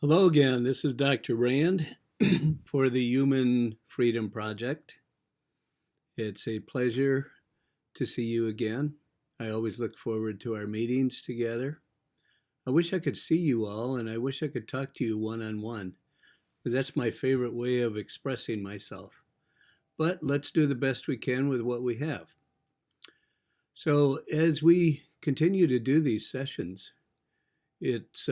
Hello again. This is Dr. Rand for the Human Freedom Project. It's a pleasure to see you again. I always look forward to our meetings together. I wish I could see you all, and I wish I could talk to you one on one, because that's my favorite way of expressing myself. But let's do the best we can with what we have. So, as we continue to do these sessions, it's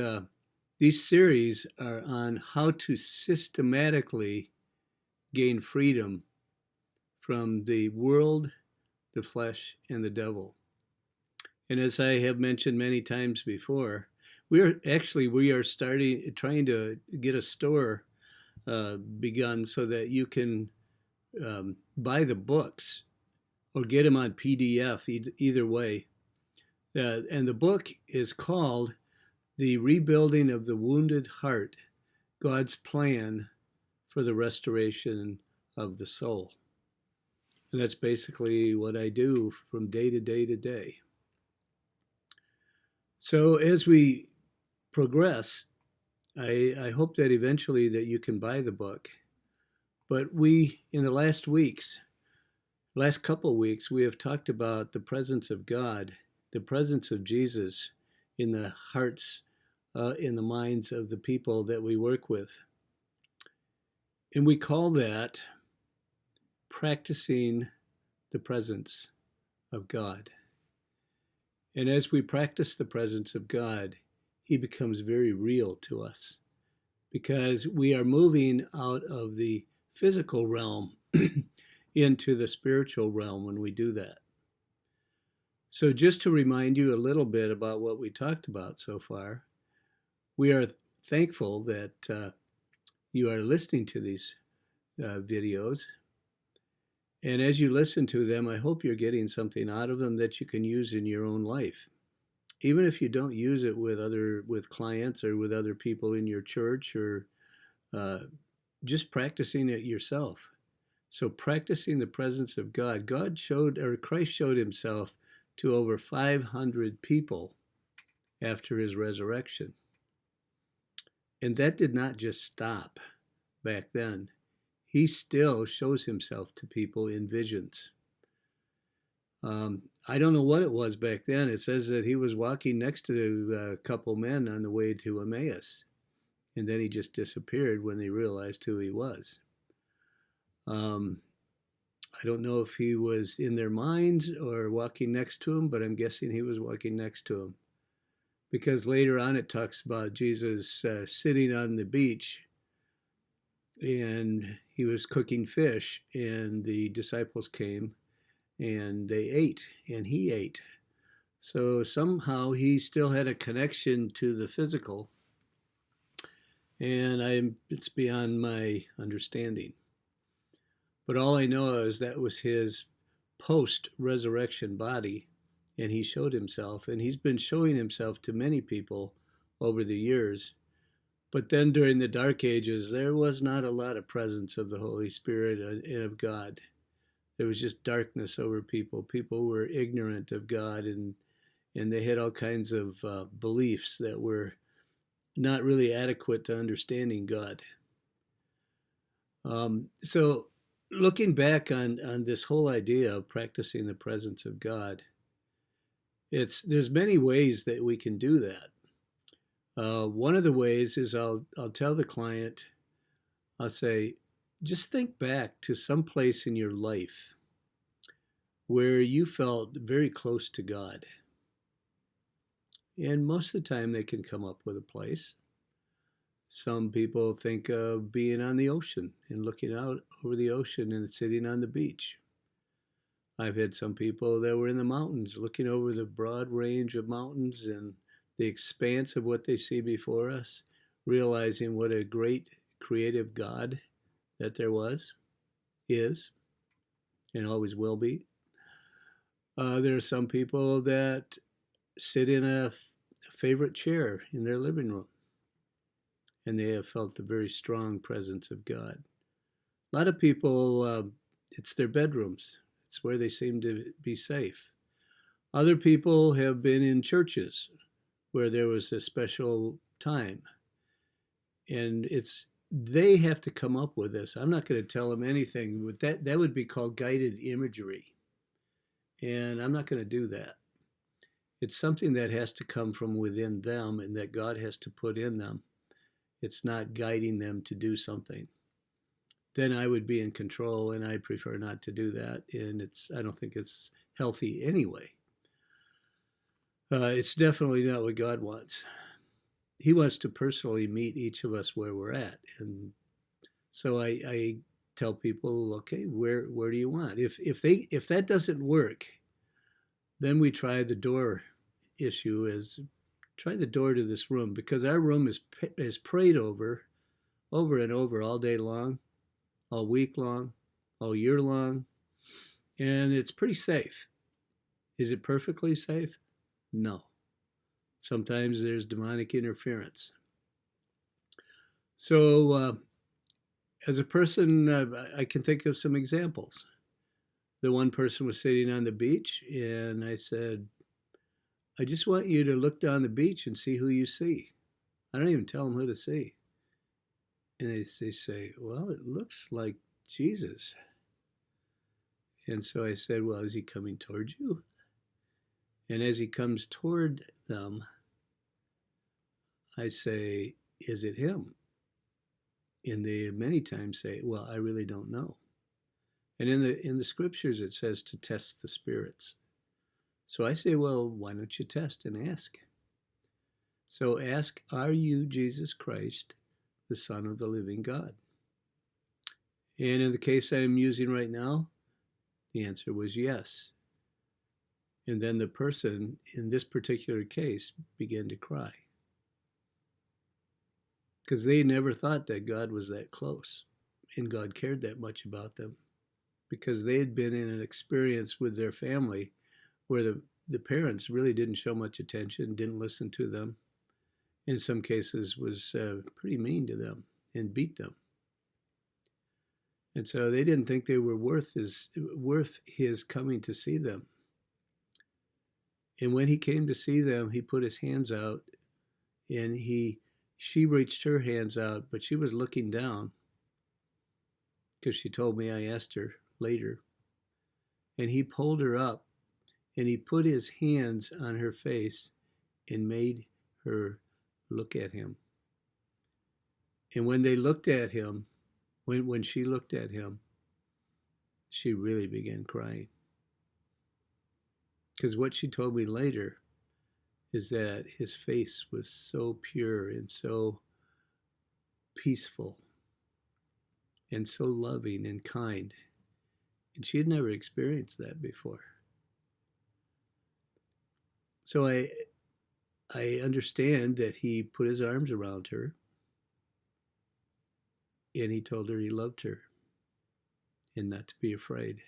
these series are on how to systematically gain freedom from the world, the flesh, and the devil. And as I have mentioned many times before, we are trying to get a store begun so that you can buy the books or get them on PDF, either way. And the book is called The Rebuilding of the Wounded Heart, God's Plan for the Restoration of the Soul. And that's basically what I do from day to day to day. So as we progress, I hope that eventually that you can buy the book. But in the last couple of weeks, we have talked about the presence of God, the presence of Jesus in the hearts, in the minds of the people that we work with. And we call that practicing the presence of God. And as we practice the presence of God, He becomes very real to us because we are moving out of the physical realm into the spiritual realm when we do that. So just to remind you a little bit about what we talked about so far, we are thankful that you are listening to these videos. And as you listen to them, I hope you're getting something out of them that you can use in your own life. Even if you don't use it with clients or with other people in your church, or just practicing it yourself. So practicing the presence of God. Christ showed Himself to over 500 people after His resurrection. And that did not just stop back then. He still shows Himself to people in visions. I don't know what it was back then. It says that He was walking next to a couple men on the way to Emmaus. And then He just disappeared when they realized who He was. I don't know if He was in their minds or walking next to them, but I'm guessing He was walking next to them. Because later on it talks about Jesus sitting on the beach and He was cooking fish, and the disciples came and they ate and He ate. So somehow He still had a connection to the physical, and it's beyond my understanding. But all I know is that was His post-resurrection body, and He showed Himself, and He's been showing Himself to many people over the years. But then during the Dark Ages, there was not a lot of presence of the Holy Spirit and of God. There was just darkness over people. People were ignorant of God, and they had all kinds of beliefs that were not really adequate to understanding God. So looking back on this whole idea of practicing the presence of God, there's many ways that we can do that. One of the ways is I'll tell the client, I'll say, just think back to some place in your life where you felt very close to God. And most of the time they can come up with a place. Some people think of being on the ocean and looking out over the ocean and sitting on the beach. I've had some people that were in the mountains looking over the broad range of mountains and the expanse of what they see before us, realizing what a great creative God that there is, and always will be. There are some people that sit in a favorite chair in their living room, and they have felt the very strong presence of God. A lot of people, it's their bedrooms. It's where they seem to be safe. Other people have been in churches where there was a special time. And they have to come up with this. I'm not going to tell them anything. With that would be called guided imagery. And I'm not going to do that. It's something that has to come from within them and that God has to put in them. It's not guiding them to do something. Then I would be in control, and I prefer not to do that. And I don't think it's healthy anyway. It's definitely not what God wants. He wants to personally meet each of us where we're at. And so I tell people, okay, where do you want? If that doesn't work, then we try the door issue. Try the door to this room, because our room is prayed over and over all day long, all week long, all year long, and it's pretty safe. Is it perfectly safe? No. Sometimes there's demonic interference. So as a person, I can think of some examples. The one person was sitting on the beach, and I said, I just want you to look down the beach and see who you see. I don't even tell them who to see. And they say, well, it looks like Jesus. And so I said, well, is he coming towards you? And as he comes toward them, I say, is it him? And they many times say, well, I really don't know. And in the scriptures, it says to test the spirits. So I say, well, why don't you test and ask? So ask, are you Jesus Christ, the Son of the living God? And in the case I'm using right now, the answer was yes. And then the person in this particular case began to cry, because they never thought that God was that close and God cared that much about them, because they had been in an experience with their family where the parents really didn't show much attention, didn't listen to them, in some cases was pretty mean to them and beat them. And so they didn't think they were worth his coming to see them. And when he came to see them, he put his hands out, and she reached her hands out, but she was looking down, because she told me, I asked her later. And he pulled her up, and he put his hands on her face and made her look at him. And when they looked at him, when she looked at him, she really began crying. Because what she told me later is that his face was so pure and so peaceful and so loving and kind. And she had never experienced that before. So I understand that he put his arms around her, and he told her he loved her and not to be afraid.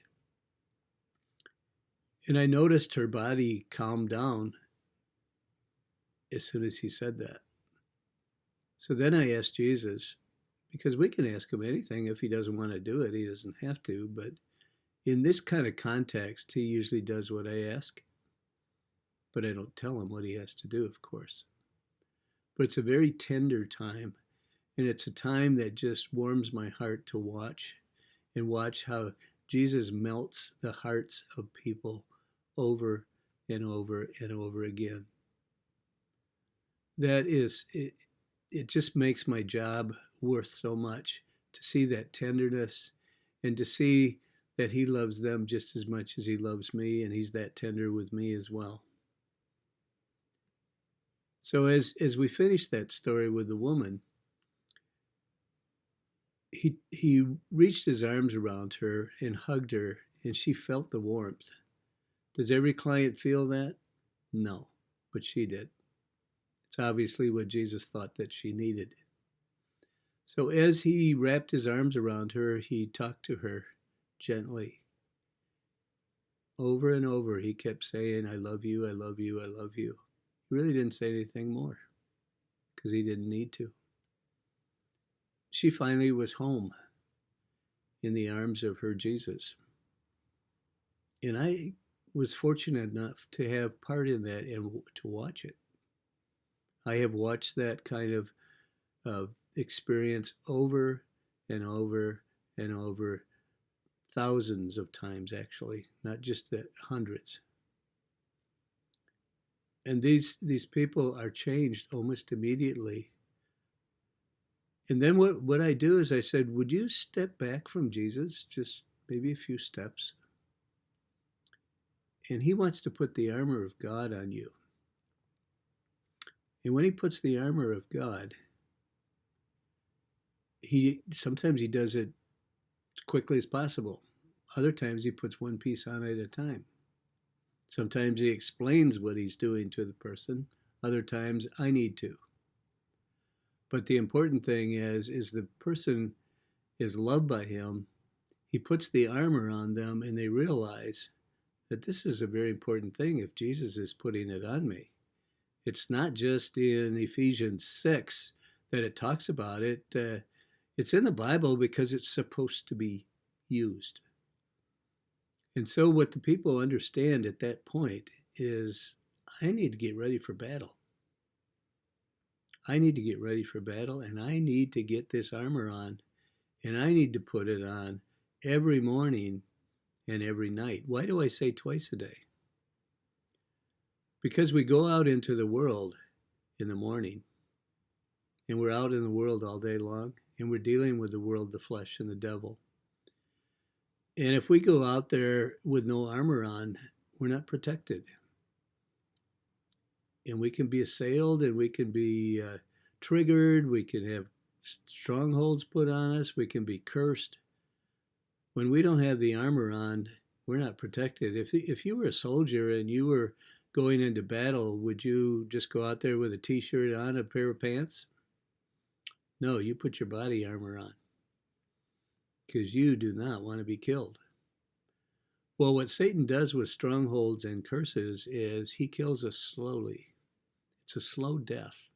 And I noticed her body calm down as soon as he said that. So then I asked Jesus, because we can ask him anything. If he doesn't want to do it, he doesn't have to. But in this kind of context, he usually does what I ask. But I don't tell him what he has to do, of course. But it's a very tender time. And it's a time that just warms my heart to watch, and watch how Jesus melts the hearts of people over and over and over again. That is, it just makes my job worth so much, to see that tenderness and to see that he loves them just as much as he loves me, and he's that tender with me as well. So as we finish that story with the woman, he reached his arms around her and hugged her, and she felt the warmth. Does every client feel that? No, but she did. It's obviously what Jesus thought that she needed. So as he wrapped his arms around her, he talked to her gently. Over and over, he kept saying, I love you, I love you, I love you. He really didn't say anything more, because he didn't need to. She finally was home in the arms of her Jesus. And I was fortunate enough to have part in that and to watch it. I have watched that kind of experience over and over and over, thousands of times actually, not just hundreds. And these people are changed almost immediately. And then what I do is I said, would you step back from Jesus, just maybe a few steps? And he wants to put the armor of God on you. And when he puts the armor of God, sometimes he does it as quickly as possible. Other times he puts one piece on at a time. Sometimes he explains what he's doing to the person. Other times I need to. But the important thing is the person is loved by him. He puts the armor on them and they realize that this is a very important thing if Jesus is putting it on me. It's not just in Ephesians 6 that it talks about it. It's in the Bible because it's supposed to be used. And so what the people understand at that point is, I need to get ready for battle. I need to get ready for battle, and I need to get this armor on, and I need to put it on every morning and every night. Why do I say twice a day? Because we go out into the world in the morning, and we're out in the world all day long, and we're dealing with the world, the flesh, and the devil. And if we go out there with no armor on, we're not protected. And we can be assailed, and we can be triggered. We can have strongholds put on us. We can be cursed. When we don't have the armor on, we're not protected. If you were a soldier and you were going into battle, would you just go out there with a t-shirt on, a pair of pants? No, you put your body armor on because you do not want to be killed. Well, what Satan does with strongholds and curses is he kills us slowly. It's a slow death.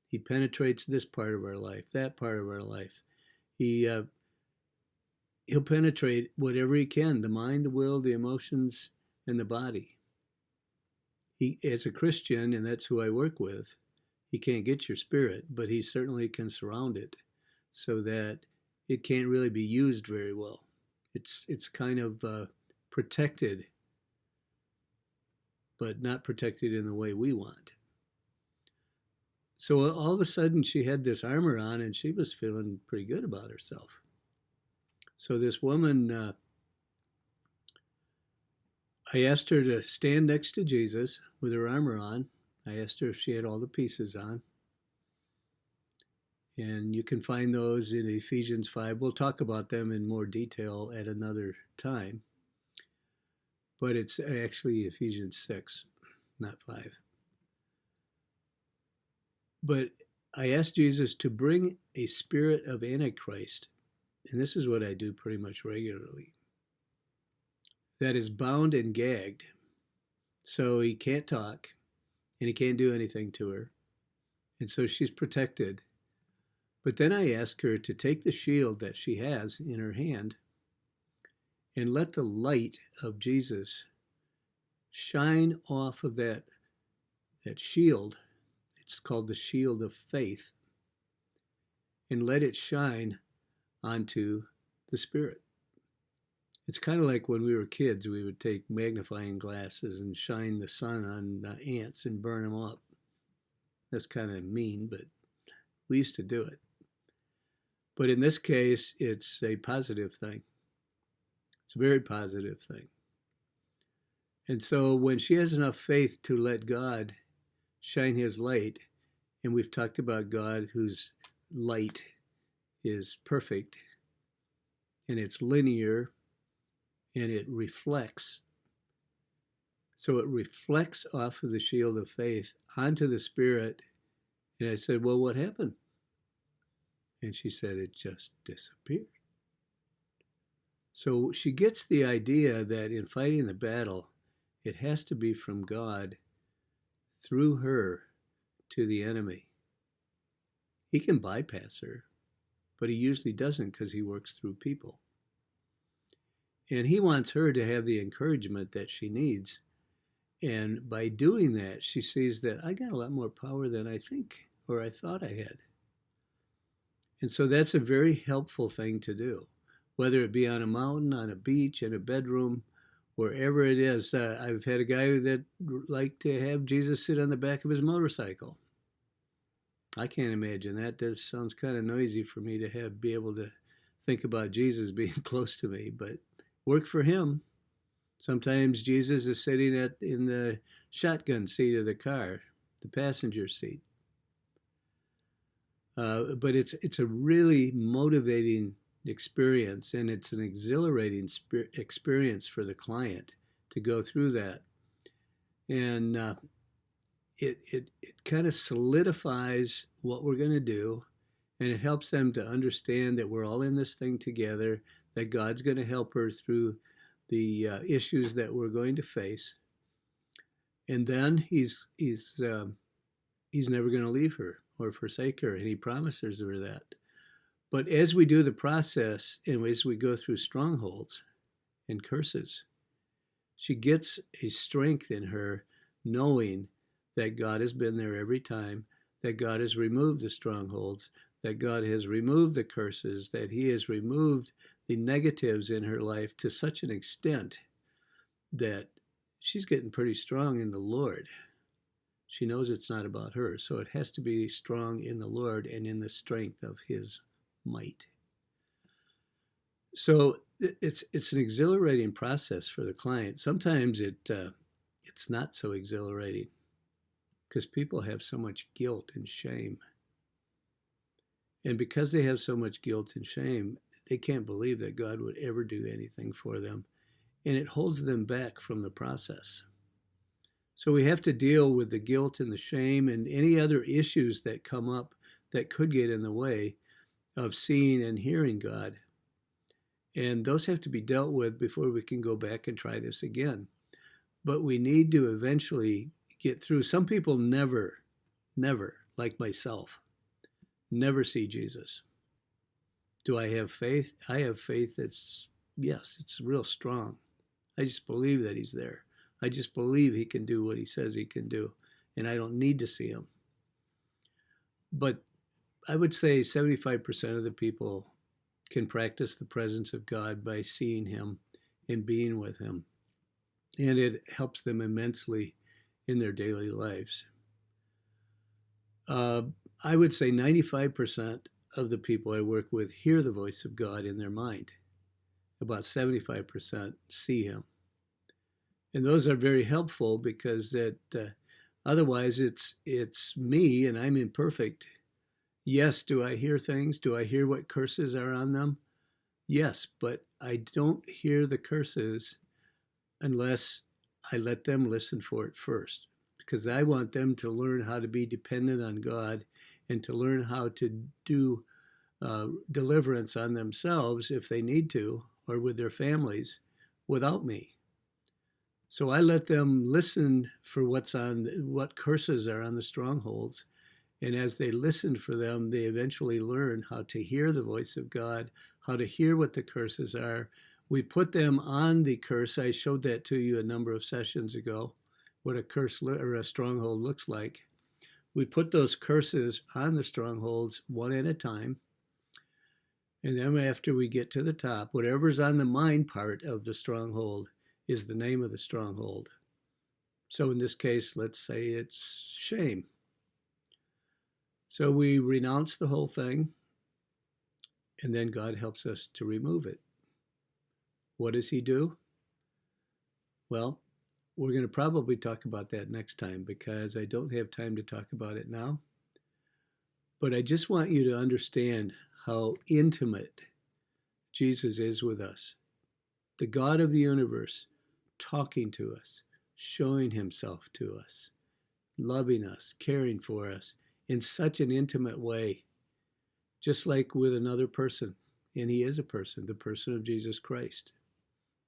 He penetrates this part of our life, that part of our life. He'll penetrate whatever he can, the mind, the will, the emotions, and the body. As a Christian, and that's who I work with, he can't get your spirit, but he certainly can surround it so that it can't really be used very well. It's kind of protected, but not protected in the way we want. So all of a sudden she had this armor on and she was feeling pretty good about herself. So this woman, I asked her to stand next to Jesus with her armor on. I asked her if she had all the pieces on. And you can find those in Ephesians 5. We'll talk about them in more detail at another time. But it's actually Ephesians 6, not 5. But I asked Jesus to bring a spirit of Antichrist, and this is what I do pretty much regularly, that is bound and gagged. So he can't talk, and he can't do anything to her. And so she's protected. But then I ask her to take the shield that she has in her hand and let the light of Jesus shine off of that shield. It's called the shield of faith. And let it shine onto the Spirit. It's kind of like when we were kids, we would take magnifying glasses and shine the sun on ants and burn them up. That's kind of mean, but we used to do it. But in this case, it's a positive thing. It's a very positive thing. And so when she has enough faith to let God shine his light, and we've talked about God whose light is perfect, and it's linear, and it reflects. So it reflects off of the shield of faith onto the Spirit. And I said, well, what happened? And she said, it just disappeared. So she gets the idea that in fighting the battle, it has to be from God through her to the enemy. He can bypass her, but he usually doesn't because he works through people. And he wants her to have the encouragement that she needs. And by doing that, she sees that I got a lot more power than I think or I thought I had. And so that's a very helpful thing to do, whether it be on a mountain, on a beach, in a bedroom, wherever it is. I've had a guy that liked to have Jesus sit on the back of his motorcycle. I can't imagine that. That sounds kind of noisy for me to be able to think about Jesus being close to me, but work for him. Sometimes Jesus is sitting in the shotgun seat of the car, the passenger seat. But it's a really motivating experience, and it's an exhilarating experience for the client to go through that. And it kind of solidifies what we're going to do, and it helps them to understand that we're all in this thing together, that God's going to help her through the issues that we're going to face. And then he's never going to leave her or forsake her, and he promises her that. But as we do the process, and as we go through strongholds and curses, she gets a strength in her knowing that God has been there every time, that God has removed the strongholds, that God has removed the curses, that he has removed the negatives in her life to such an extent that she's getting pretty strong in the Lord. She knows it's not about her, so it has to be strong in the Lord and in the strength of his might. So it's an exhilarating process for the client. Sometimes it's not so exhilarating because people have so much guilt and shame. And because they have so much guilt and shame, they can't believe that God would ever do anything for them. And it holds them back from the process. So we have to deal with the guilt and the shame and any other issues that come up that could get in the way of seeing and hearing God. And those have to be dealt with before we can go back and try this again. But we need to eventually get through. Some people never, like myself, never see Jesus. Do I have faith? I have faith that's, yes, it's real strong. I just believe that he's there. I just believe he can do what he says he can do, and I don't need to see him. But I would say 75% of the people can practice the presence of God by seeing him and being with him. And it helps them immensely in their daily lives. I would say 95% of the people I work with hear the voice of God in their mind. About 75% see him. And those are very helpful because otherwise it's me and I'm imperfect. Yes, do I hear things? Do I hear what curses are on them? Yes, but I don't hear the curses unless I let them listen for it first, because I want them to learn how to be dependent on God and to learn how to do deliverance on themselves if they need to, or with their families, without me. So I let them listen for what curses are on the strongholds. And as they listen for them, they eventually learn how to hear the voice of God, how to hear what the curses are. We put them on the curse. I showed that to you a number of sessions ago, what a curse or a stronghold looks like. We put those curses on the strongholds one at a time. And then after we get to the top, whatever's on the mind part of the stronghold is the name of the stronghold. So in this case, let's say it's shame. So we renounce the whole thing, and then God helps us to remove it. What does he do? Well, we're going to probably talk about that next time because I don't have time to talk about it now. But I just want you to understand how intimate Jesus is with us. The God of the universe talking to us, showing himself to us, loving us, caring for us in such an intimate way, just like with another person. And he is a person, the person of Jesus Christ.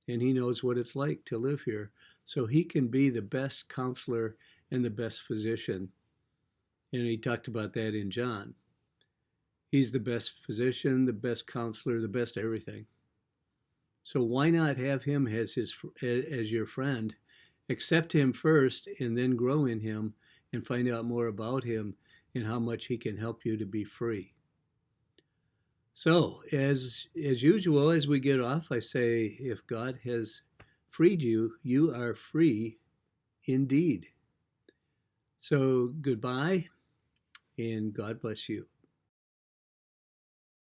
And he knows what it's like to live here. So he can be the best counselor and the best physician. And he talked about that in John. He's the best physician, the best counselor, the best everything. So why not have him as your friend? Accept him first and then grow in him and find out more about him and how much he can help you to be free. So, as usual, as we get off, I say, if God has freed you, you are free indeed. So, goodbye, and God bless you.